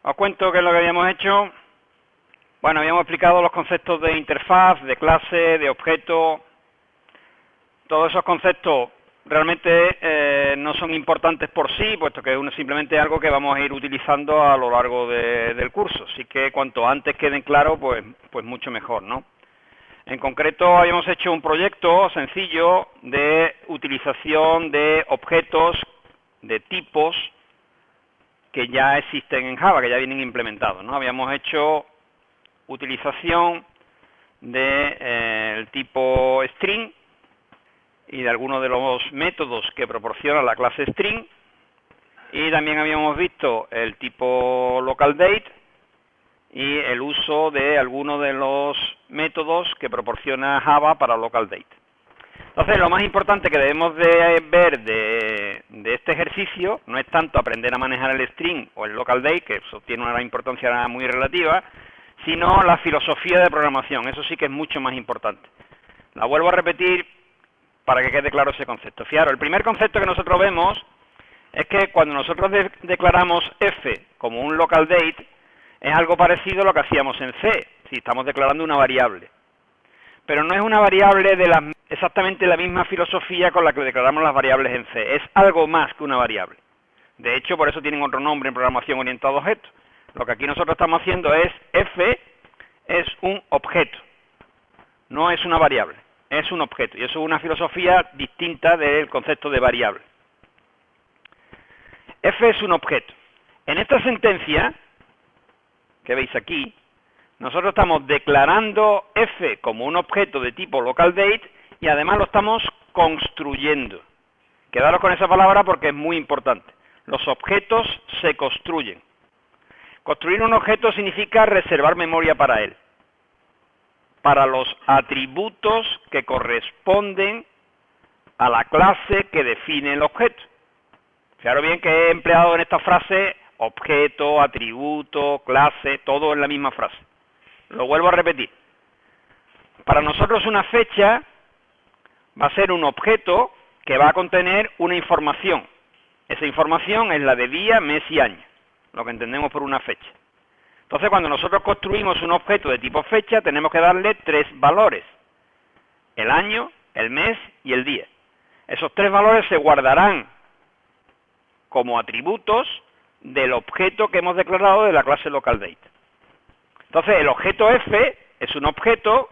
Os cuento qué es lo que habíamos hecho. Bueno, habíamos explicado los conceptos de interfaz, de clase, de objeto. Todos esos conceptos realmente no son importantes por sí, puesto que es simplemente algo que vamos a ir utilizando a lo largo del curso. Así que cuanto antes queden claros, pues mucho mejor, ¿no? En concreto, habíamos hecho un proyecto sencillo de utilización de objetos, de tipos que ya existen en Java, que ya vienen implementados, ¿no? Habíamos hecho utilización del tipo string y de algunos de los métodos que proporciona la clase string, y también habíamos visto el tipo localDate y el uso de algunos de los métodos que proporciona Java para localDate. Entonces, lo más importante que debemos de ver de este ejercicio no es tanto aprender a manejar el string o el localDate, que eso tiene una importancia muy relativa, sino la filosofía de programación. Eso sí que es mucho más importante. La vuelvo a repetir para que quede claro ese concepto. Fijaros, el primer concepto que nosotros vemos es que cuando nosotros declaramos f como un localDate, es algo parecido a lo que hacíamos en C, si estamos declarando una variable. Pero no es una variable de exactamente la misma filosofía con la que declaramos las variables en C. Es algo más que una variable. De hecho, por eso tienen otro nombre en programación orientada a objetos. Lo que aquí nosotros estamos haciendo es, f es un objeto, no es una variable, es un objeto. Y eso es una filosofía distinta del concepto de variable. F es un objeto. En esta sentencia, que veis aquí, nosotros estamos declarando f como un objeto de tipo localDate y además lo estamos construyendo. Quedaros con esa palabra porque es muy importante. Los objetos se construyen. Construir un objeto significa reservar memoria para él, para los atributos que corresponden a la clase que define el objeto. Fijaros bien que he empleado en esta frase objeto, atributo, clase, todo en la misma frase. Lo vuelvo a repetir. Para nosotros una fecha va a ser un objeto que va a contener una información. Esa información es la de día, mes y año, lo que entendemos por una fecha. Entonces, cuando nosotros construimos un objeto de tipo fecha, tenemos que darle tres valores: el año, el mes y el día. Esos tres valores se guardarán como atributos del objeto que hemos declarado de la clase localDate. Entonces, el objeto f es un objeto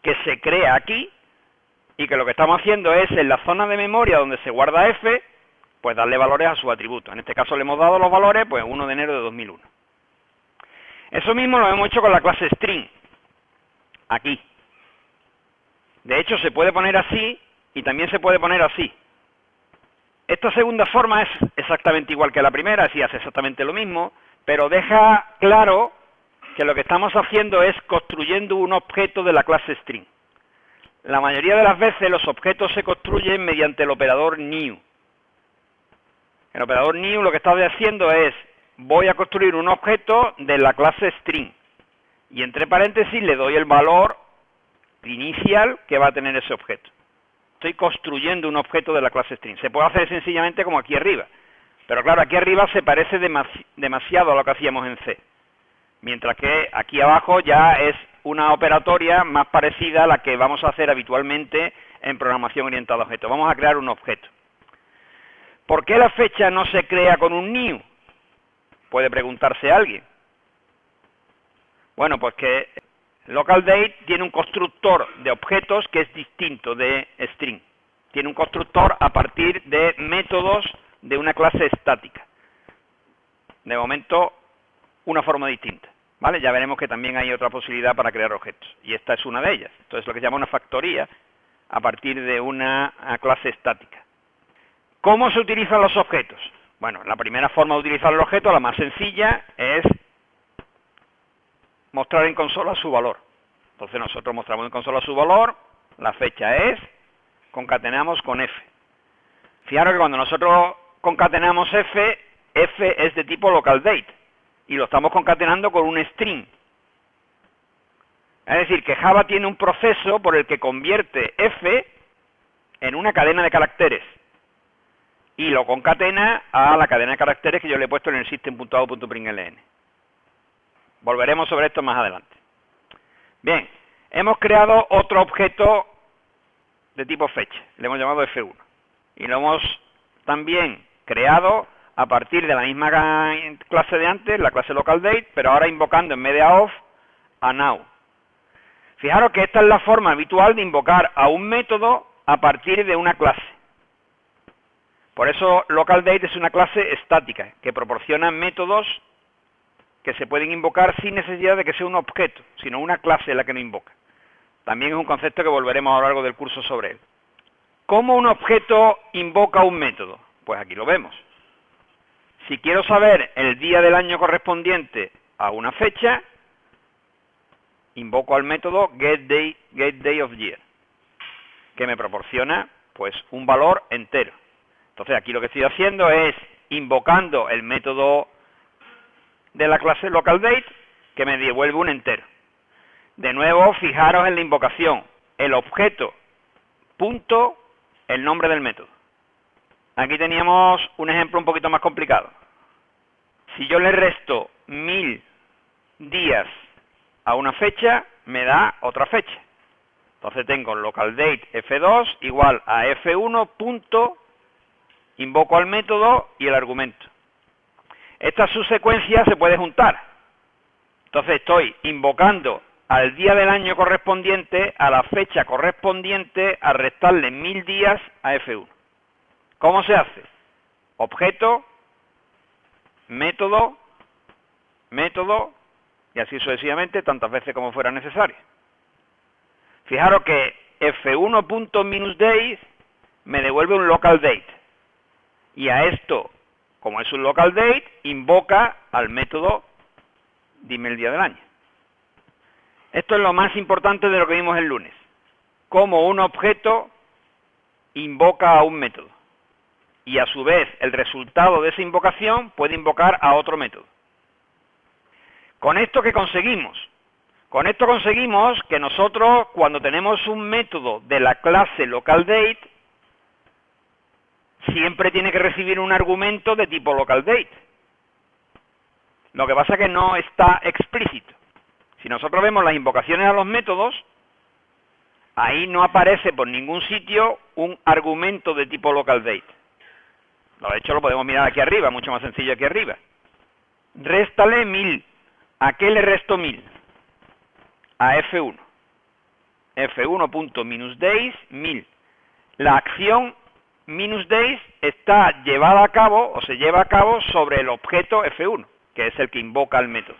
que se crea aquí y que lo que estamos haciendo es, en la zona de memoria donde se guarda f, pues darle valores a sus atributos. En este caso le hemos dado los valores, pues 1 de enero de 2001. Eso mismo lo hemos hecho con la clase string, aquí. De hecho, se puede poner así y también se puede poner así. Esta segunda forma es exactamente igual que la primera, es decir, hace exactamente lo mismo, pero deja claro que lo que estamos haciendo es construyendo un objeto de la clase string. La mayoría de las veces los objetos se construyen mediante el operador new. El operador new lo que está haciendo es, voy a construir un objeto de la clase string, y entre paréntesis le doy el valor inicial que va a tener ese objeto. Estoy construyendo un objeto de la clase string. Se puede hacer sencillamente como aquí arriba, pero claro, aquí arriba se parece demasiado a lo que hacíamos en C, mientras que aquí abajo ya es una operatoria más parecida a la que vamos a hacer habitualmente en programación orientada a objetos. Vamos a crear un objeto. ¿Por qué la fecha no se crea con un new? Puede preguntarse alguien. Bueno, pues que localDate tiene un constructor de objetos que es distinto de string. Tiene un constructor a partir de métodos de una clase estática. De momento, una forma distinta, ¿vale? Ya veremos que también hay otra posibilidad para crear objetos, y esta es una de ellas. Esto es lo que se llama una factoría a partir de una clase estática. ¿Cómo se utilizan los objetos? Bueno, la primera forma de utilizar el objeto, la más sencilla, es mostrar en consola su valor. Entonces nosotros mostramos en consola su valor, la fecha es, concatenamos con f. Fijaros que cuando nosotros concatenamos f, f es de tipo localDate, y lo estamos concatenando con un string. Es decir, que Java tiene un proceso por el que convierte f en una cadena de caracteres. y lo concatena a la cadena de caracteres que yo le he puesto en el system.out.println. Volveremos sobre esto más adelante. Bien, hemos creado otro objeto de tipo fecha, le hemos llamado F1, y lo hemos también creado a partir de la misma clase de antes, la clase localDate, pero ahora invocando en vez de a off, a now. Fijaros que esta es la forma habitual de invocar a un método a partir de una clase. Por eso localDate es una clase estática, que proporciona métodos que se pueden invocar sin necesidad de que sea un objeto, sino una clase la que lo invoca. También es un concepto que volveremos a lo largo del curso sobre él. ¿Cómo un objeto invoca un método? Pues aquí lo vemos. Si quiero saber el día del año correspondiente a una fecha, invoco al método getDayOfYear, que me proporciona pues un valor entero. Entonces aquí lo que estoy haciendo es invocando el método de la clase localDate que me devuelve un entero. De nuevo, fijaros en la invocación, el objeto, punto, el nombre del método. Aquí teníamos un ejemplo un poquito más complicado. Si yo le resto 1000 días a una fecha, me da otra fecha. Entonces tengo localDate F2 igual a F1 punto, invoco al método y el argumento. Esta subsecuencia se puede juntar. Entonces estoy invocando al día del año correspondiente, a la fecha correspondiente, a restarle 1000 días a F1. ¿Cómo se hace? Objeto, método, método, y así sucesivamente, tantas veces como fuera necesario. Fijaros que F1.-days me devuelve un localDate. Y a esto, como es un localDate, invoca al método dime el día del año. Esto es lo más importante de lo que vimos el lunes. Cómo un objeto invoca a un método. Y a su vez, el resultado de esa invocación puede invocar a otro método. ¿Con esto qué conseguimos? Con esto conseguimos que nosotros, cuando tenemos un método de la clase localDate, siempre tiene que recibir un argumento de tipo localDate. Lo que pasa es que no está explícito. Si nosotros vemos las invocaciones a los métodos, ahí no aparece por ningún sitio un argumento de tipo localDate. De hecho, lo podemos mirar aquí arriba, mucho más sencillo aquí arriba. Réstale 1000. ¿A qué le resto 1000? A F1. F1.-days, 1000. La acción -days está llevada a cabo, o se lleva a cabo, sobre el objeto F1, que es el que invoca el método.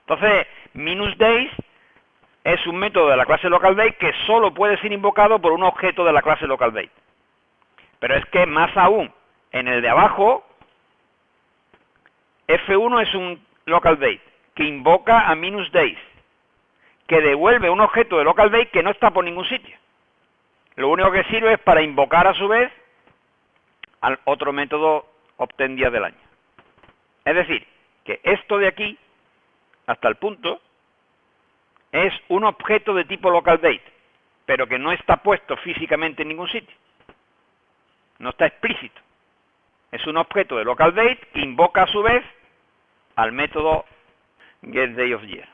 Entonces, -days es un método de la clase localDate que solo puede ser invocado por un objeto de la clase localDate. Pero es que más aún, en el de abajo, F1 es un localDate que invoca a -days, que devuelve un objeto de localDate que no está por ningún sitio. Lo único que sirve es para invocar a su vez al otro método obtén días del año. Es decir, que esto de aquí, hasta el punto, es un objeto de tipo localDate, pero que no está puesto físicamente en ningún sitio. No está explícito. Es un objeto de localDate que invoca a su vez al método getDayOfYear.